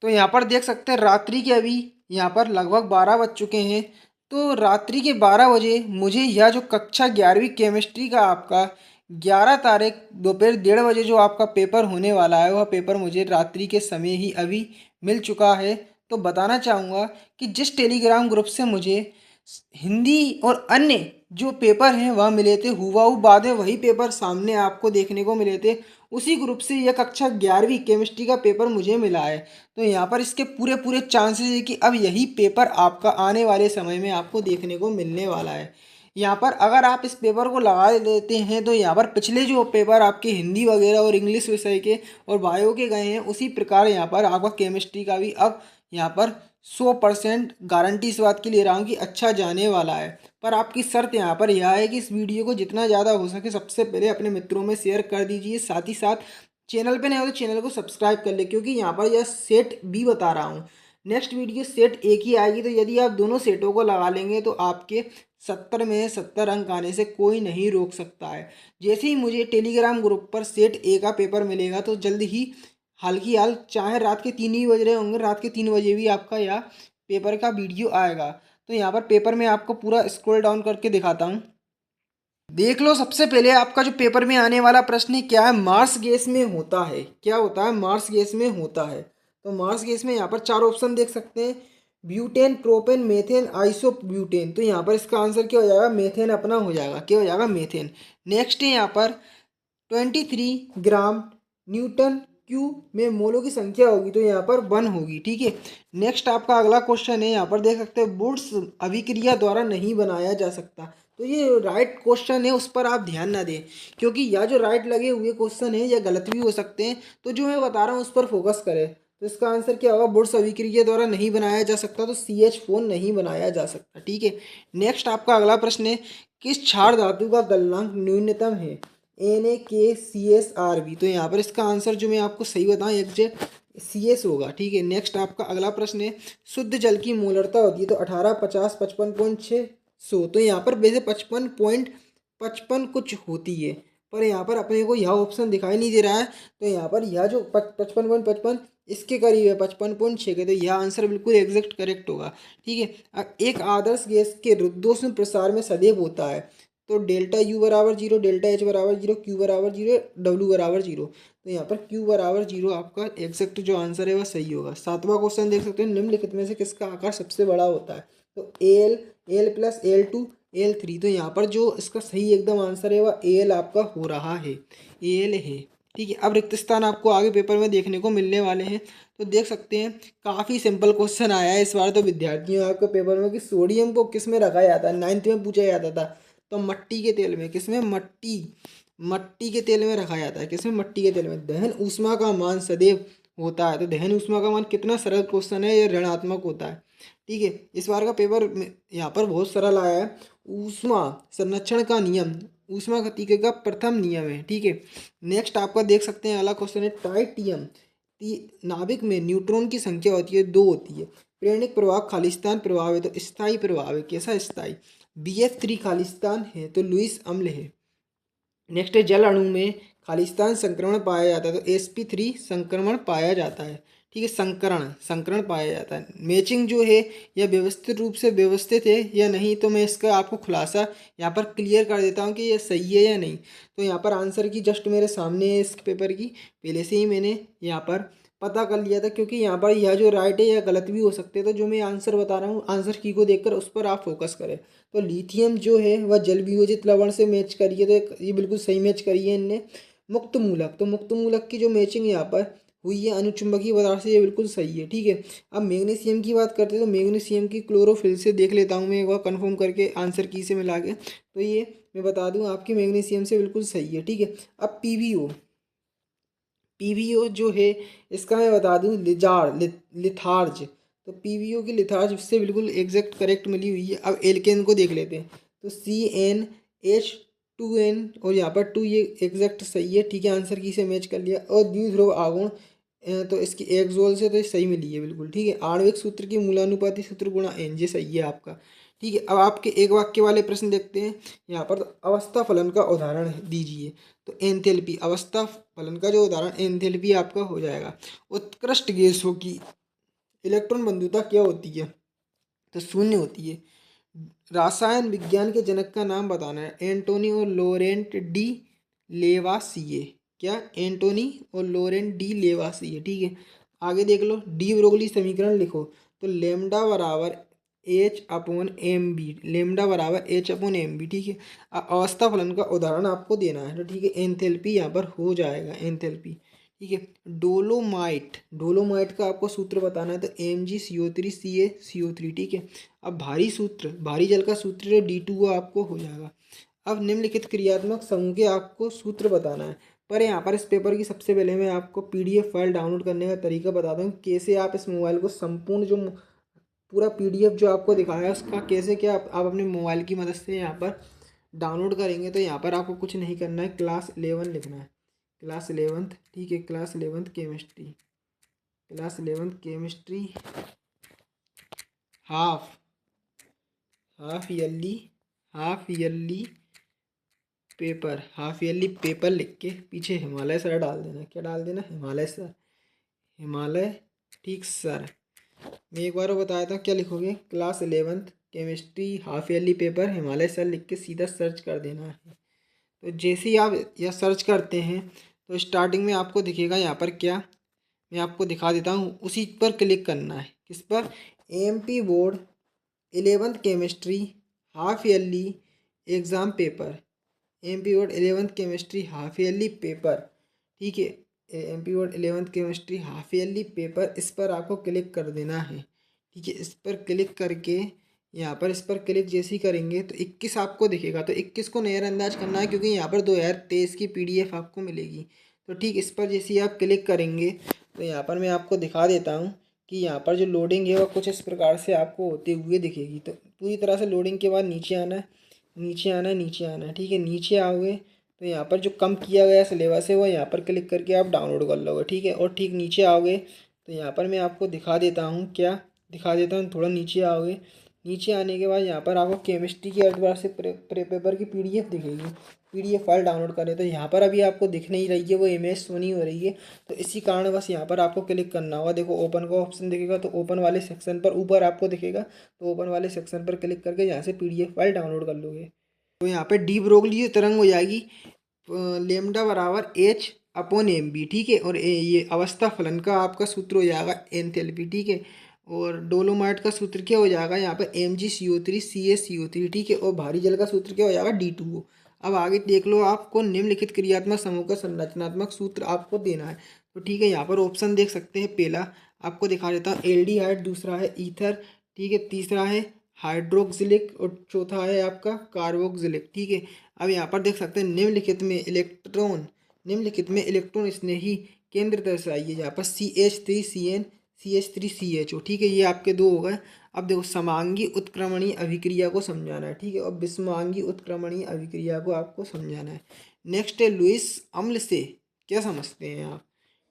तो यहाँ पर देख सकते हैं रात्रि के अभी यहाँ पर लगभग 12 बज चुके हैं। तो रात्रि के 12 बजे मुझे यह जो कक्षा 11वीं केमिस्ट्री का आपका 11 तारीख दोपहर 1:30 बजे जो आपका पेपर होने वाला है, वह पेपर मुझे रात्रि के समय ही अभी मिल चुका है। तो बताना चाहूँगा कि जिस टेलीग्राम ग्रुप से मुझे हिंदी और अन्य जो पेपर हैं वह मिले थे, हूबहू बाद में वही पेपर सामने आपको देखने को मिले थे। उसी ग्रुप से यह कक्षा 11वीं केमिस्ट्री का पेपर मुझे मिला है। तो यहाँ पर इसके पूरे पूरे चांसेस है कि अब यही पेपर आपका आने वाले समय में आपको देखने को मिलने वाला है। यहाँ पर अगर आप इस पेपर को लगा लेते हैं तो यहाँ पर पिछले जो पेपर आपके हिंदी वगैरह और इंग्लिश विषय के और बायो के गए हैं, उसी प्रकार यहाँ पर आपका केमिस्ट्री का भी अब यहाँ पर 100% गारंटी इस बात की ले रहा हूँ कि अच्छा जाने वाला है। पर आपकी शर्त यहाँ पर यह है कि इस वीडियो को जितना ज़्यादा हो सके सबसे पहले अपने मित्रों में शेयर कर दीजिए, साथ ही साथ चैनल पे नए हो तो चैनल को सब्सक्राइब कर ले, क्योंकि यहाँ पर यह सेट बी बता रहा हूँ। नेक्स्ट वीडियो सेट ए की आएगी, तो यदि आप दोनों सेटों को लगा लेंगे तो आपके 70 में 70 अंक आने से कोई नहीं रोक सकता है। जैसे ही मुझे टेलीग्राम ग्रुप पर सेट ए का पेपर मिलेगा तो जल्द ही हाल की हाल, चाहे रात के 3 ही बज रहे होंगे, रात के 3 बजे भी आपका यह पेपर का वीडियो आएगा। तो यहाँ पर पेपर में आपको पूरा स्क्रॉल डाउन करके दिखाता हूँ, देख लो। सबसे पहले आपका जो पेपर में आने वाला प्रश्न है, क्या है मार्स गैस में होता है, क्या होता है मार्स गैस में होता है। तो मार्स गैस में यहाँ पर 4 ऑप्शन देख सकते हैं, ब्यूटेन, प्रोपेन, मेथेन, आइसोब्यूटेन। तो यहाँ पर इसका आंसर क्या हो जाएगा, मेथेन अपना हो जाएगा, क्या हो जाएगा, मेथेन। नेक्स्ट है यहाँ पर 23 ग्राम न्यूटन क्यू में मोलों की संख्या होगी, तो यहाँ पर 1 होगी, ठीक है। नेक्स्ट आपका अगला क्वेश्चन है, यहाँ पर देख सकते हैं वुड्स अभिक्रिया द्वारा नहीं बनाया जा सकता। तो ये राइट क्वेश्चन है, उस पर आप ध्यान ना दें, क्योंकि यह जो राइट लगे हुए क्वेश्चन है यह गलत भी हो सकते हैं। तो जो मैं बता रहा हूँ उस पर फोकस करें। तो इसका आंसर क्या होगा, वुड्स अभिक्रिया द्वारा नहीं बनाया जा सकता, तो CH4 नहीं बनाया जा सकता, ठीक है। नेक्स्ट आपका अगला प्रश्न है, किस क्षार धातु का गलनांक न्यूनतम है, NaKCsRB। तो यहाँ पर इसका आंसर जो मैं आपको सही बताऊँ एग्जैक्ट CS होगा, ठीक है। नेक्स्ट आपका अगला प्रश्न है, शुद्ध जल की मोलरता होती है तो 18, 50, 55.600। तो यहाँ पर वैसे 55.55 कुछ होती है, पर यहाँ पर अपने को यह ऑप्शन दिखाई नहीं दे रहा है। तो यहाँ पर यह जो 55.55 इसके करीब है 55.6 के, तो यह आंसर बिल्कुल एग्जैक्ट करेक्ट होगा, ठीक है। अब एक आदर्श गैस के रुद्धोष्ण प्रसार में सदैव होता है, तो डेल्टा U बराबर 0, डेल्टा H बराबर 0, Q बराबर 0, W बराबर 0। तो यहाँ पर Q बराबर 0 आपका एग्जैक्ट जो आंसर है वह सही होगा। 7वां क्वेश्चन देख सकते हैं, निम्नलिखित में से किसका आकार सबसे बड़ा होता है। तो Al प्लस Al2 Al3। तो यहाँ पर जो इसका सही एकदम आंसर है वह Al आपका हो रहा है, Al है, ठीक है। अब रिक्त स्थान आपको आगे पेपर में देखने को मिलने वाले हैं। तो देख सकते हैं काफ़ी सिंपल क्वेश्चन आया है इस बार तो विद्यार्थियों आपके पेपर में, कि सोडियम को किस में रखा जाता है, 9th में पूछा जाता था। तो मट्टी के तेल में, किसमें, मट्टी, मट्टी के तेल में रखा जाता है, किसमें, मट्टी के तेल में। दहन ऊष्मा का मान सदैव होता है, तो दहन ऊष्मा का मान कितना सरल क्वेश्चन है, ये ऋणात्मक होता है, ठीक है। इस बार का पेपर यहाँ पर बहुत सरल आया है। ऊष्मा संरक्षण का नियम ऊष्मा गतिकी का प्रथम नियम है, ठीक है। नेक्स्ट आपका देख सकते हैं अगला क्वेश्चन है, ट्राइटियम नाभिक में न्यूट्रॉन की संख्या होती है 2 होती है। प्रेरणिक प्रभाव खालिस्तान प्रभाव है, तो स्थायी प्रभाव है, कैसा स्थायी, BF3 खालिस्तान है, तो लुईस अम्ल है। नेक्स्ट है जल अणु में खालिस्तान संक्रमण पाया जाता है, तो sp3 संक्रमण पाया जाता है, ठीक है। संकरण संकरण पाया जाता है। मैचिंग जो है यह व्यवस्थित रूप से व्यवस्थित है या नहीं, तो मैं इसका आपको खुलासा यहाँ पर क्लियर कर देता हूँ कि यह सही है या नहीं। तो यहाँ पर आंसर की जस्ट मेरे सामने है, इस पेपर की पहले से ही मैंने यहाँ पर पता कर लिया था, क्योंकि यहाँ पर यह जो राइट है यह गलत भी हो सकते हैं। तो जो मैं आंसर बता रहा हूँ आंसर की को देखकर उस पर आप फोकस करें। तो लिथियम जो है वह जल वियोजित लवण से मैच करिए, तो ये बिल्कुल सही मैच करी है इनने। मुक्त मूलक, तो मुक्त मूलक की जो मैचिंग यहाँ पर हुई है अनुचुंबकीय पदार्थ से, ये बिल्कुल सही है, ठीक है। अब मैग्नीशियम की बात करते हैं, तो मैग्नीशियम की क्लोरोफिल से देख लेता हूँ मैं एक बार कन्फर्म करके आंसर की से मिला के, तो ये मैं बता दूँ आपकी मैग्नीशियम से बिल्कुल सही है, ठीक है। अब पीवीओ जो है इसका मैं बता दूं लिथार्ज। तो पीवीओ की लिथार्ज उससे बिल्कुल एग्जैक्ट करेक्ट मिली हुई है। अब एल्केन को देख लेते हैं, तो CnH2n और यहाँ पर 2 ये एग्जैक्ट सही है, ठीक है। आंसर की से मैच कर लिया। और द्विध्रुव आगुण तो इसकी एक्सोल से तो ये सही मिली है बिल्कुल, ठीक है। आणविक सूत्र की मूलानुपाती सूत्र गुणा n, ये सही है आपका, ठीक है। अब आपके एक वाक्य वाले प्रश्न देखते हैं यहाँ पर। तो अवस्था फलन का उदाहरण दीजिए, तो एंथैल्पी, अवस्था फलन का जो उदाहरण एंथैल्पी आपका हो जाएगा। उत्कृष्ट गैसों की इलेक्ट्रॉन बंधुता क्या होती है? तो शून्य होती है। रसायन विज्ञान के जनक का नाम बताना है। एंटोनी और लोरेंट डी लेवासिए। क्या? एंटोनी और लोरेंट डी लेवासिए। ठीक है, आगे देख लो। डी ब्रोगली समीकरण लिखो। तो लेमडा बराबर H upon M B, lambda बराबर एच अपॉन एम बी। ठीक है, अवस्था फलन का उदाहरण आपको देना है। तो ठीक है, एंथैल्पी यहाँ पर हो जाएगा, एंथैल्पी। ठीक है, डोलोमाइट, डोलोमाइट का आपको सूत्र बताना है। तो Mg CO3 Ca CO3। ठीक है, अब भारी सूत्र, भारी जल का सूत्र D2O आपको हो जाएगा। अब निम्नलिखित क्रियात्मक समूह के आपको सूत्र बताना है। पर यहाँ पर इस पेपर की सबसे पहले मैं आपको PDF फाइल डाउनलोड करने का तरीका बताता हूँ, कैसे आप इस मोबाइल को संपूर्ण जो पूरा PDF जो आपको दिखाया है उसका कैसे क्या आप अपने मोबाइल की मदद से यहाँ पर डाउनलोड करेंगे। तो यहाँ पर आपको कुछ नहीं करना है, क्लास 11 लिखना है, क्लास 11th। ठीक है, class 11th chemistry, class 11th chemistry half half yearly, half yearly paper, half yearly paper लिख के पीछे हिमालय सर डाल देना। क्या डाल देना? हिमालय सर, हिमालय। ठीक सर, मैं एक बार और बताया था, क्या लिखोगे? Class 11th chemistry half yearly paper Himalaya sir लिख के सीधा सर्च कर देना है। तो जैसे ही आप यह सर्च करते हैं तो स्टार्टिंग में आपको दिखेगा यहाँ पर क्या, मैं आपको दिखा देता हूँ, उसी पर क्लिक करना है। किस पर? MP board 11th chemistry half yearly exam paper, MP board 11th chemistry half yearly paper. ठीक है, MP board 11th chemistry half yearly paper, इस पर आपको क्लिक कर देना है। ठीक है, इस पर क्लिक करके यहाँ पर इस पर क्लिक जैसे ही करेंगे तो 21 आपको दिखेगा। तो 21 को नज़रअंदाज करना है क्योंकि यहाँ पर 2023 की PDF आपको मिलेगी। तो ठीक इस पर जैसे ही आप क्लिक करेंगे तो यहाँ पर मैं आपको दिखा देता हूँ कि यहाँ पर जो लोडिंग है वो कुछ इस प्रकार से आपको होते हुए दिखेगी। तो पूरी तरह से लोडिंग के बाद नीचे आना है, नीचे आना है, नीचे आना है। ठीक है, नीचे आओगे तो यहाँ पर जो कम किया गया सिलेबस है वो यहाँ पर क्लिक करके आप डाउनलोड कर लोगे। ठीक है, और ठीक नीचे आओगे तो यहाँ पर मैं आपको दिखा देता हूँ, क्या दिखा देता हूँ, थोड़ा नीचे आओगे। नीचे आने के बाद यहाँ पर आपको केमिस्ट्री की एक बार से पेपर की PDF दिखेगी। PDF फाइल डाउनलोड करें तो यहाँ पर अभी आपको दिख नहीं रही है, वो इमेज सोनी हो रही है। तो इसी कारण बस यहाँ पर आपको क्लिक करना होगा। देखो ओपन का ऑप्शन दिखेगा, तो ओपन वाले सेक्शन पर ऊपर आपको दिखेगा, तो ओपन वाले सेक्शन पर क्लिक करके यहाँ से PDF फाइल डाउनलोड कर लोगे। तो यहाँ पे डी ब्रोगली तरंग हो जाएगी लेमडा बराबर एच अपॉन एम बी। ठीक है, और ये अवस्था फलन का आपका सूत्र हो जाएगा एंथैल्पी। ठीक है, और डोलोमाइट का सूत्र क्या हो जाएगा यहाँ पर? Mg CO3 Ca CO3। ठीक है, और भारी जल का सूत्र क्या हो जाएगा? D2O। अब आगे देख लो, आपको निम्नलिखित क्रियात्मक समूह का संरचनात्मक सूत्र आपको देना है। तो ठीक है, यहाँ पर ऑप्शन देख सकते हैं। पहला आपको दिखा देता हूँ एल्डिहाइड, दूसरा है ईथर, ठीक है, तीसरा है हाइड्रोक्सिलिक और चौथा है आपका कार्बोक्सिलिक। ठीक है, अब यहाँ पर देख सकते हैं निम्नलिखित में इलेक्ट्रॉन स्नेही केंद्र दर्शाइए। यहाँ पर CH3CN CH3CHO। ठीक है, ये आपके दो हो गए। अब देखो समांगी उत्क्रमणीय अभिक्रिया को समझाना है। ठीक है, और विषमांगी उत्क्रमणीय अभिक्रिया को आपको समझाना है। नेक्स्ट है लुईस अम्ल से क्या समझते हैं आप?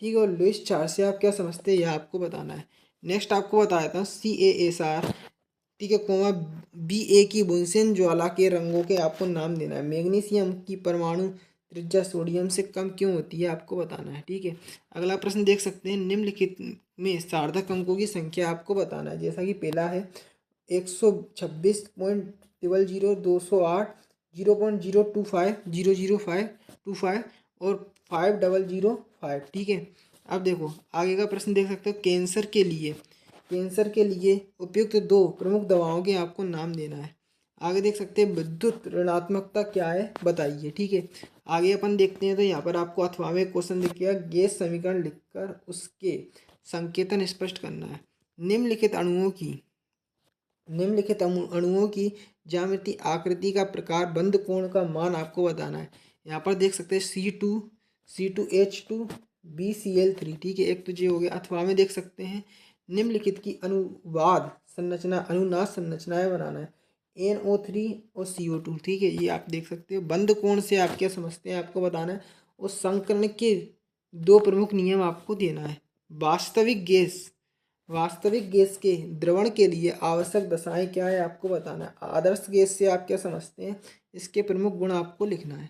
ठीक है, और लुईस क्षार से आप क्या समझते हैं, यह आपको बताना है। नेक्स्ट आपको बता देता हूँ CaSR। ठीक है, कोमा Ba की बुनसेन ज्वाला के रंगों के आपको नाम देना है। मैग्नीशियम की परमाणु त्रिज्या सोडियम से कम क्यों होती है आपको बताना है। ठीक है, अगला प्रश्न देख सकते हैं। निम्नलिखित में सार्थक अंकों की संख्या आपको बताना है। जैसा कि पहला है 126.000, 208, 0.025, 00525 और 5005। ठीक है, अब देखो आगे का प्रश्न देख सकते हो। कैंसर के लिए उपयुक्त दो प्रमुख दवाओं के आपको नाम देना है। आगे देख सकते हैं विद्युत ऋणात्मकता क्या है बताइए। ठीक है, आगे अपन देखते हैं। तो यहाँ पर आपको अथवा में क्वेश्चन दिखेगा, गैस समीकरण लिखकर उसके संकेतन स्पष्ट करना है। निम्नलिखित अणुओं की ज्यामिति आकृति का प्रकार बंद कोण का मान आपको बताना है। यहाँ पर देख सकते हैं C2H2 BCl3। ठीक है, एक तो ये हो गया। अथवा में देख सकते हैं निम्नलिखित की अनुनाद संरचनाएं बनाना है। NO3 और CO2। ठीक है, ये आप देख सकते हो। बंद कोण से आप क्या समझते हैं आपको बताना है। और संकर्ण के दो प्रमुख नियम आपको देना है। वास्तविक गैस के द्रवण के लिए आवश्यक दशाएं क्या है आपको बताना है। आदर्श गैस से आप क्या समझते हैं, इसके प्रमुख गुण आपको लिखना है।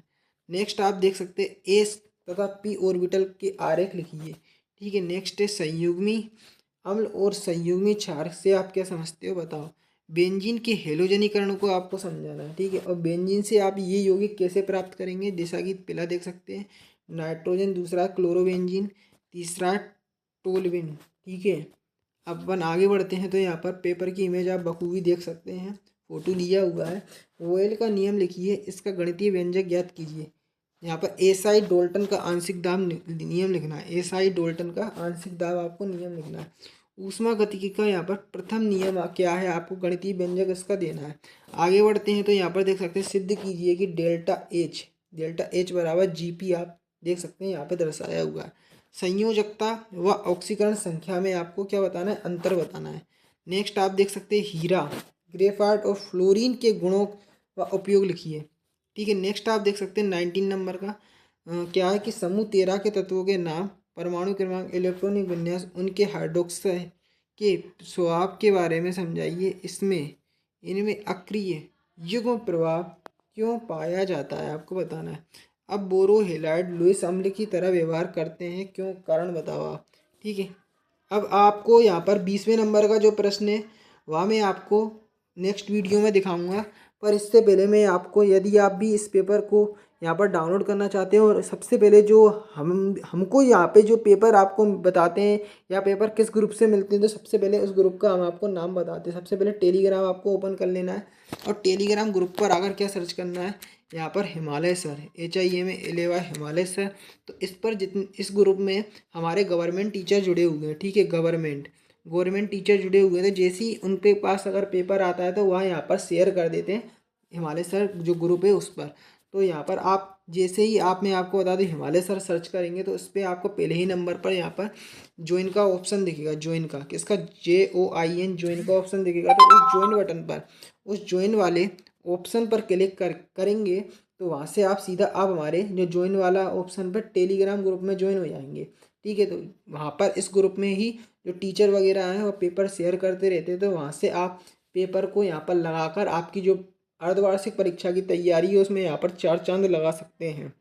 नेक्स्ट आप देख सकते हैं एस तथा पी ऑर्बिटल के आरेख लिखिए। ठीक है, नेक्स्ट है संयुग्मी अम्ल और संयुग्मी क्षार से आप क्या समझते हो बताओ। बेंजीन के हेलोजनीकरण को आपको समझाना है, ठीक है। और बेंजीन से आप ये यौगिक कैसे प्राप्त करेंगे, जैसा कि पहला देख सकते हैं नाइट्रोजन, दूसरा क्लोरोबेंजीन, तीसरा टोलुइन, ठीक है। अब अपन आगे बढ़ते हैं तो यहाँ पर पेपर की इमेज आप बखूबी देख सकते हैं, फोटो लिया हुआ है। वोयल का नियम लिखिए, इसका गणितीय व्यंजक ज्ञात कीजिए। यहाँ पर एसआई डोल्टन का आंशिक दाब नियम लिखना है, एसआई डोल्टन का आंशिक दाब आपको नियम लिखना है। ऊष्मागतिकी का यहाँ पर प्रथम नियम क्या है, आपको गणितीय व्यंजक इसका देना है। आगे बढ़ते हैं तो यहाँ पर देख सकते हैं, सिद्ध कीजिए कि डेल्टा एच बराबर जीपी, आप देख सकते हैं यहाँ पे दर्शाया हुआ है। संयोजकता व ऑक्सीकरण संख्या में आपको क्या बताना है, अंतर बताना है। नेक्स्ट आप देख सकते हैं हीरा, ग्रेफाइट और फ्लोरीन के गुणों व उपयोग लिखिए, ठीक है। नेक्स्ट आप देख सकते हैं 19 नंबर का क्या है कि समूह 13 के तत्वों के नाम, परमाणु क्रमांक, इलेक्ट्रॉनिक विन्यास, उनके हाइड्रोक्स के स्वभाव के बारे में समझाइए। इनमें अक्रिय युग्म प्रभाव क्यों पाया जाता है, आपको बताना है। अब बोरो हेलाइड लुईस अम्ल की तरह व्यवहार करते हैं, क्यों, कारण बताओ आप, ठीक है। अब आपको यहाँ पर 20वें नंबर का जो प्रश्न है वह मैं आपको नेक्स्ट वीडियो में दिखाऊंगा। पर इससे पहले मैं आपको, यदि आप भी इस पेपर को यहाँ पर डाउनलोड करना चाहते हो, और सबसे पहले जो हमको यहाँ पे जो पेपर आपको बताते हैं या पेपर किस ग्रुप से मिलते हैं, तो सबसे पहले उस ग्रुप का हम आपको नाम बताते हैं। सबसे पहले टेलीग्राम आपको ओपन कर लेना है, और टेलीग्राम ग्रुप पर आकर क्या सर्च करना है, यहाँ पर Himalaya sir, HIMALAY Himalaya sir. तो इस पर इस ग्रुप में हमारे गवर्नमेंट टीचर जुड़े हुए हैं, ठीक है। गवर्नमेंट टीचर जुड़े हुए थे, जैसे ही उनके पास अगर पेपर आता है तो वह यहाँ पर शेयर कर देते हैं, हिमालय सर जो ग्रुप है उस पर। तो यहाँ पर आप जैसे ही मैं आपको बता दूँ, हिमालय सर सर्च करेंगे तो उस पर आपको पहले ही नंबर पर यहाँ पर ज्वाइन का ऑप्शन दिखेगा, ज्वाइन का किसका, JOIN, ज्वाइन का ऑप्शन दिखेगा। तो उस ज्वाइन बटन पर, उस ज्वाइन वाले ऑप्शन पर क्लिक करेंगे तो वहाँ से आप सीधा हमारे जो ज्वाइन वाला ऑप्शन पर टेलीग्राम ग्रुप में ज्वाइन हो जाएंगे, ठीक है। तो वहाँ पर इस ग्रुप में ही जो टीचर वगैरह हैं वो पेपर शेयर करते रहते हैं, तो वहाँ से आप पेपर को यहाँ पर लगाकर आपकी जो अर्धवार्षिक परीक्षा की तैयारी है उसमें यहाँ पर चार चांद लगा सकते हैं।